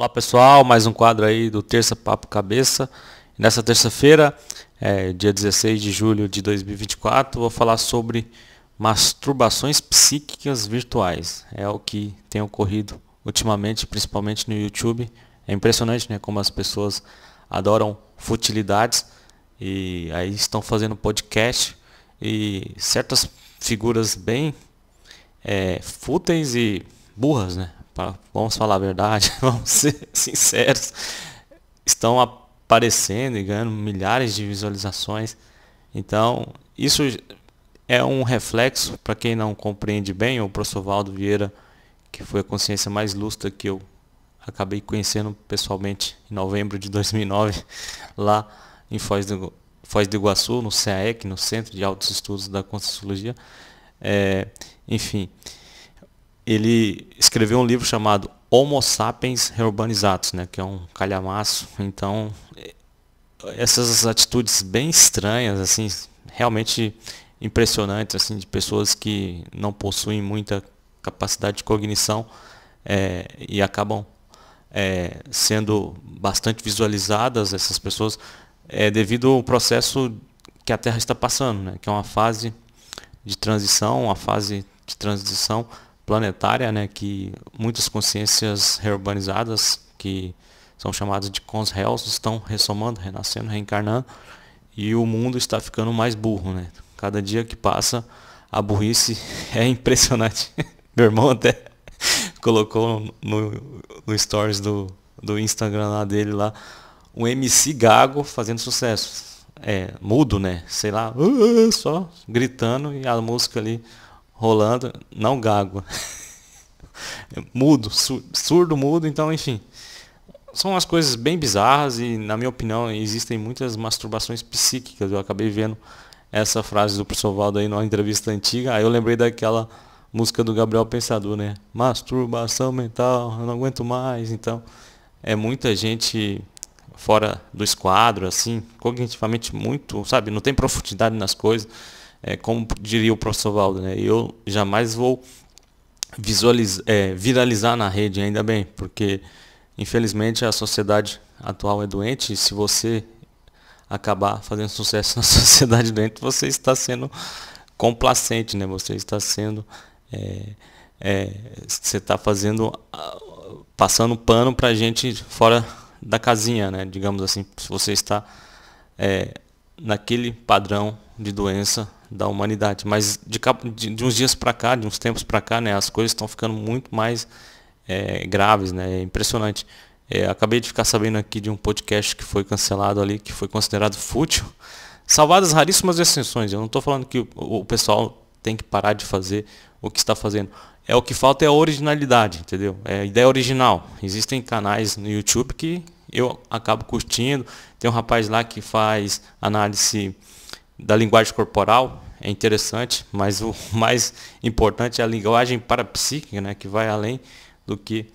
Olá pessoal, mais um quadro aí do Terça Papo Cabeça. Nessa terça-feira, dia 16 de julho de 2024, vou falar sobre masturbações psíquicas virtuais. É o que tem ocorrido ultimamente, principalmente no YouTube. É impressionante, né, como as pessoas adoram futilidades e aí estão fazendo podcast e certas figuras bem fúteis e burras, né? Vamos falar a verdade, vamos ser sinceros, estão aparecendo e ganhando milhares de visualizações. Então, isso é um reflexo, para quem não compreende bem, o professor Valdo Vieira, que foi a consciência mais lustra que eu acabei conhecendo pessoalmente em novembro de 2009, lá em Foz do Iguaçu, no CAEC, no Centro de Altos Estudos da Conscienciologia. Enfim, ele escreveu um livro chamado Homo Sapiens Reurbanizados, né, que é um calhamaço. Então, essas atitudes bem estranhas, assim, realmente impressionantes, assim, de pessoas que não possuem muita capacidade de cognição e acabam sendo bastante visualizadas, essas pessoas, devido ao processo que a Terra está passando, né, que é uma fase de transição, planetária, né, que muitas consciências reurbanizadas, que são chamadas de cons-réus, estão ressomando, renascendo, reencarnando, e o mundo está ficando mais burro, né? Cada dia que passa, a burrice é impressionante. Meu irmão até colocou no stories do Instagram lá dele, lá, um MC gago fazendo sucesso. Mudo, né? Sei lá, só gritando e a música ali rolando, não gago. Mudo, surdo, mudo, então, enfim. São umas coisas bem bizarras e, na minha opinião, existem muitas masturbações psíquicas. Eu acabei vendo essa frase do professor Valdo aí numa entrevista antiga, aí eu lembrei daquela música do Gabriel Pensador, né? Masturbação mental, eu não aguento mais. Então, é muita gente fora do esquadro, assim, cognitivamente muito, sabe? Não tem profundidade nas coisas. Como diria o professor Valdo, né? Eu jamais vou viralizar na rede, ainda bem, porque infelizmente a sociedade atual é doente e se você acabar fazendo sucesso na sociedade doente, você está sendo complacente, né? Você está sendo você está passando pano pra gente fora da casinha, né? Digamos assim, se você está naquele padrão de doença da humanidade. Mas de uns dias para cá, de uns tempos para cá, né, as coisas estão ficando muito mais graves, né? É impressionante. Acabei de ficar sabendo aqui de um podcast que foi cancelado ali, que foi considerado fútil, salvadas raríssimas exceções. Eu não estou falando que o pessoal tem que parar de fazer o que está fazendo. O que falta é a originalidade, entendeu? É a ideia original. Existem canais no YouTube que eu acabo curtindo. Tem um rapaz lá que faz análise da linguagem corporal, é interessante, mas o mais importante é a linguagem parapsíquica, né, que vai além do que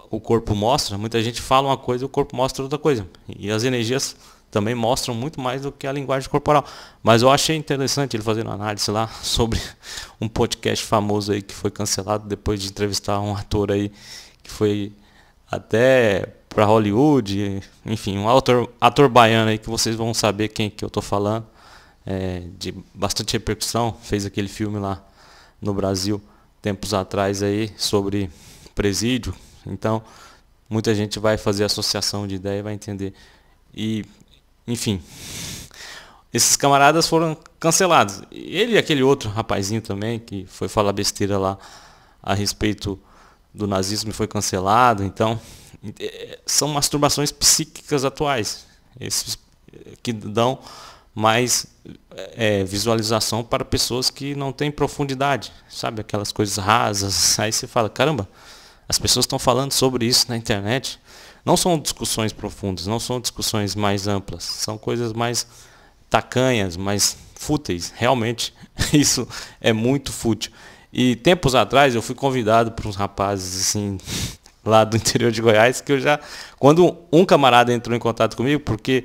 o corpo mostra. Muita gente fala uma coisa e o corpo mostra outra coisa. E as energias também mostram muito mais do que a linguagem corporal. Mas eu achei interessante ele fazendo análise lá sobre um podcast famoso aí que foi cancelado depois de entrevistar um ator aí que foi até para Hollywood, enfim, um ator baiano aí que vocês vão saber quem que eu tô falando, de bastante repercussão, fez aquele filme lá no Brasil tempos atrás aí sobre presídio. Então muita gente vai fazer associação de ideia e vai entender. E enfim, esses camaradas foram cancelados. Ele e aquele outro rapazinho também que foi falar besteira lá a respeito do nazismo e foi cancelado. Então são masturbações psíquicas atuais, esses que dão mais visualização para pessoas que não têm profundidade, sabe, aquelas coisas rasas. Aí você fala, caramba, as pessoas estão falando sobre isso na internet. Não são discussões profundas, não são discussões mais amplas, são coisas mais tacanhas, mais fúteis. Realmente isso é muito fútil. E tempos atrás eu fui convidado por uns rapazes assim lá do interior de Goiás, que quando um camarada entrou em contato comigo, porque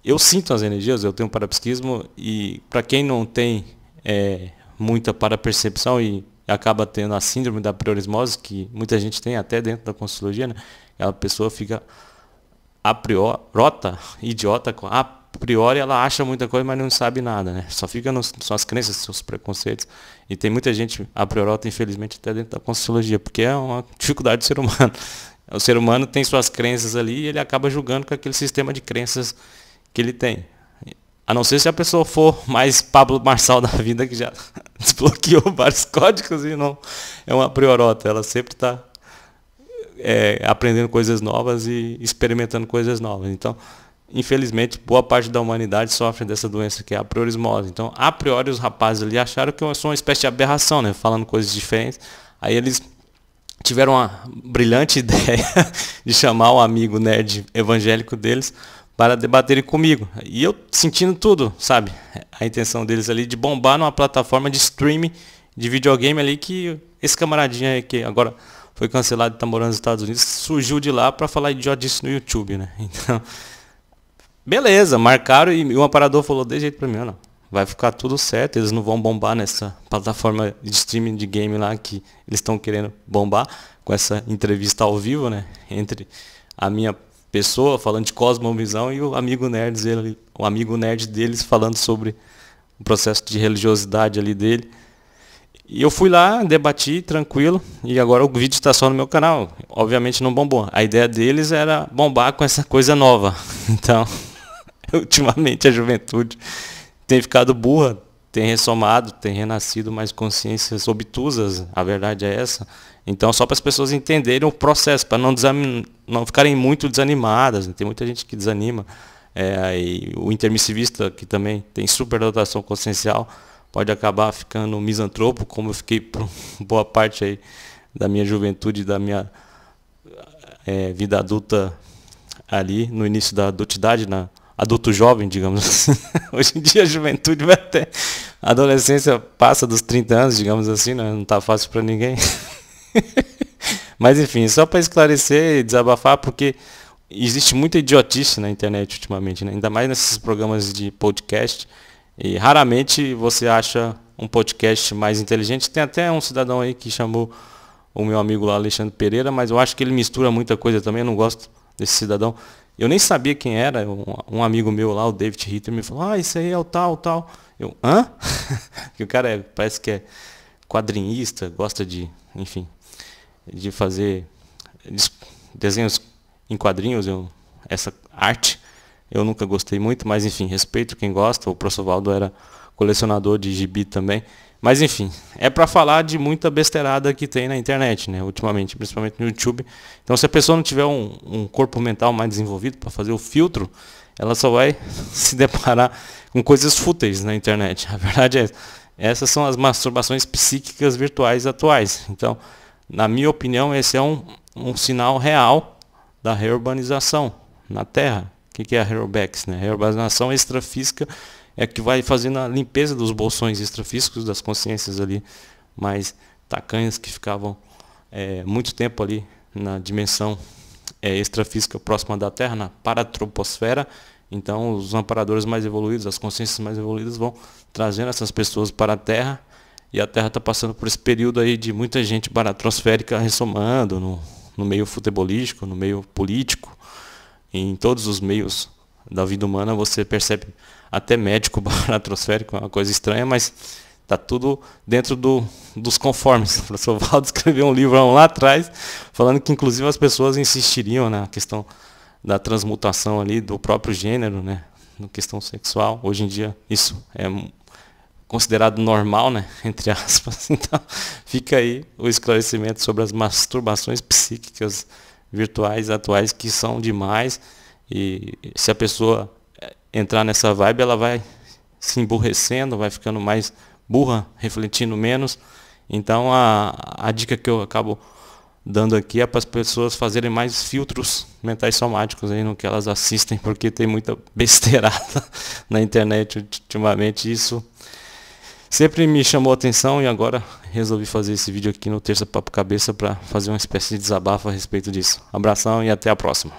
eu sinto as energias, eu tenho parapsiquismo, e para quem não tem muita parapercepção e e acaba tendo a síndrome da priorismose, que muita gente tem até dentro da Conscienciologia, né? A pessoa fica idiota, a priori ela acha muita coisa, mas não sabe nada, né? Só fica nas suas crenças, seus preconceitos. E tem muita gente a priorota, infelizmente, até dentro da Conscienciologia, porque é uma dificuldade do ser humano. O ser humano tem suas crenças ali e ele acaba julgando com aquele sistema de crenças que ele tem. A não ser se a pessoa for mais Pablo Marçal da vida, que já desbloqueou vários códigos e não é uma priorota. Ela sempre está aprendendo coisas novas e experimentando coisas novas. Então, infelizmente, boa parte da humanidade sofre dessa doença que é a priorismose. Então, a priori, os rapazes ali acharam que eu sou uma espécie de aberração, né? Falando coisas diferentes. Aí eles tiveram uma brilhante ideia de chamar o amigo nerd evangélico deles para debaterem comigo. E eu sentindo tudo, sabe? A intenção deles ali de bombar numa plataforma de streaming de videogame ali, que esse camaradinho aí que agora foi cancelado e está morando nos Estados Unidos, surgiu de lá para falar idiotice no YouTube, né? Então, beleza, marcaram e o aparador falou de jeito para mim, não, vai ficar tudo certo, eles não vão bombar nessa plataforma de streaming de game lá que eles estão querendo bombar, com essa entrevista ao vivo, né? Entre a minha pessoa falando de cosmovisão e o amigo nerd deles falando sobre o processo de religiosidade ali dele. E eu fui lá, debati tranquilo, e agora o vídeo está só no meu canal. Obviamente não bombou. A ideia deles era bombar com essa coisa nova. Então, ultimamente a juventude tem ficado burra, tem ressomado, tem renascido mais consciências obtusas, a verdade é essa. Então, só para as pessoas entenderem o processo, para não ficarem muito desanimadas. Tem muita gente que desanima. E o intermissivista, que também tem superdotação consciencial, pode acabar ficando misantropo, como eu fiquei por boa parte aí da minha juventude, da minha vida adulta ali, no início da adultidade, adulto jovem, digamos assim. Hoje em dia a juventude vai até... A adolescência passa dos 30 anos, digamos assim, né? Não está fácil para ninguém. Mas enfim, só para esclarecer e desabafar, porque existe muita idiotice na internet ultimamente, né? Ainda mais nesses programas de podcast, e raramente você acha um podcast mais inteligente. Tem até um cidadão aí que chamou o meu amigo lá, Alexandre Pereira, mas eu acho que ele mistura muita coisa também, eu não gosto desse cidadão. Eu nem sabia quem era, um amigo meu lá, o David Ritter, me falou, isso aí é o tal. Eu, hã? Que o cara parece que é quadrinista, gosta de, enfim, de fazer desenhos em quadrinhos, essa arte eu nunca gostei muito, mas enfim, respeito quem gosta. O professor Valdo era colecionador de gibi também, mas enfim, é para falar de muita besteirada que tem na internet, né, ultimamente, principalmente no YouTube. Então, se a pessoa não tiver um corpo mental mais desenvolvido para fazer o filtro, ela só vai se deparar com coisas fúteis na internet. A verdade é essa. Essas são as masturbações psíquicas virtuais atuais. Então, na minha opinião, esse é um sinal real da reurbanização na Terra. O que é a Reurbex, né? A reurbanização extrafísica é que vai fazendo a limpeza dos bolsões extrafísicos, das consciências ali mais tacanhas que ficavam muito tempo ali na dimensão extrafísica próxima da Terra, na paratroposfera. Então, os amparadores mais evoluídos, as consciências mais evoluídas vão trazendo essas pessoas para a Terra, e a Terra está passando por esse período aí de muita gente baratrosférica ressomando no meio futebolístico, no meio político, em todos os meios da vida humana. Você percebe até médico baratrosférico, é uma coisa estranha, mas está tudo dentro dos conformes. O professor Valdo escreveu um livro lá atrás, falando que inclusive as pessoas insistiriam na questão da transmutação ali do próprio gênero, né, na questão sexual. Hoje em dia isso é considerado normal, né, entre aspas. Então fica aí o esclarecimento sobre as masturbações psíquicas virtuais atuais, que são demais. E se a pessoa entrar nessa vibe, ela vai se emburrecendo, vai ficando mais burra, refletindo menos. Então a dica que eu acabo dando aqui é para as pessoas fazerem mais filtros mentais somáticos aí no que elas assistem, porque tem muita besteirada na internet ultimamente. Isso sempre me chamou a atenção, e agora resolvi fazer esse vídeo aqui no Terça Papo Cabeça para fazer uma espécie de desabafo a respeito disso. Abração e até a próxima.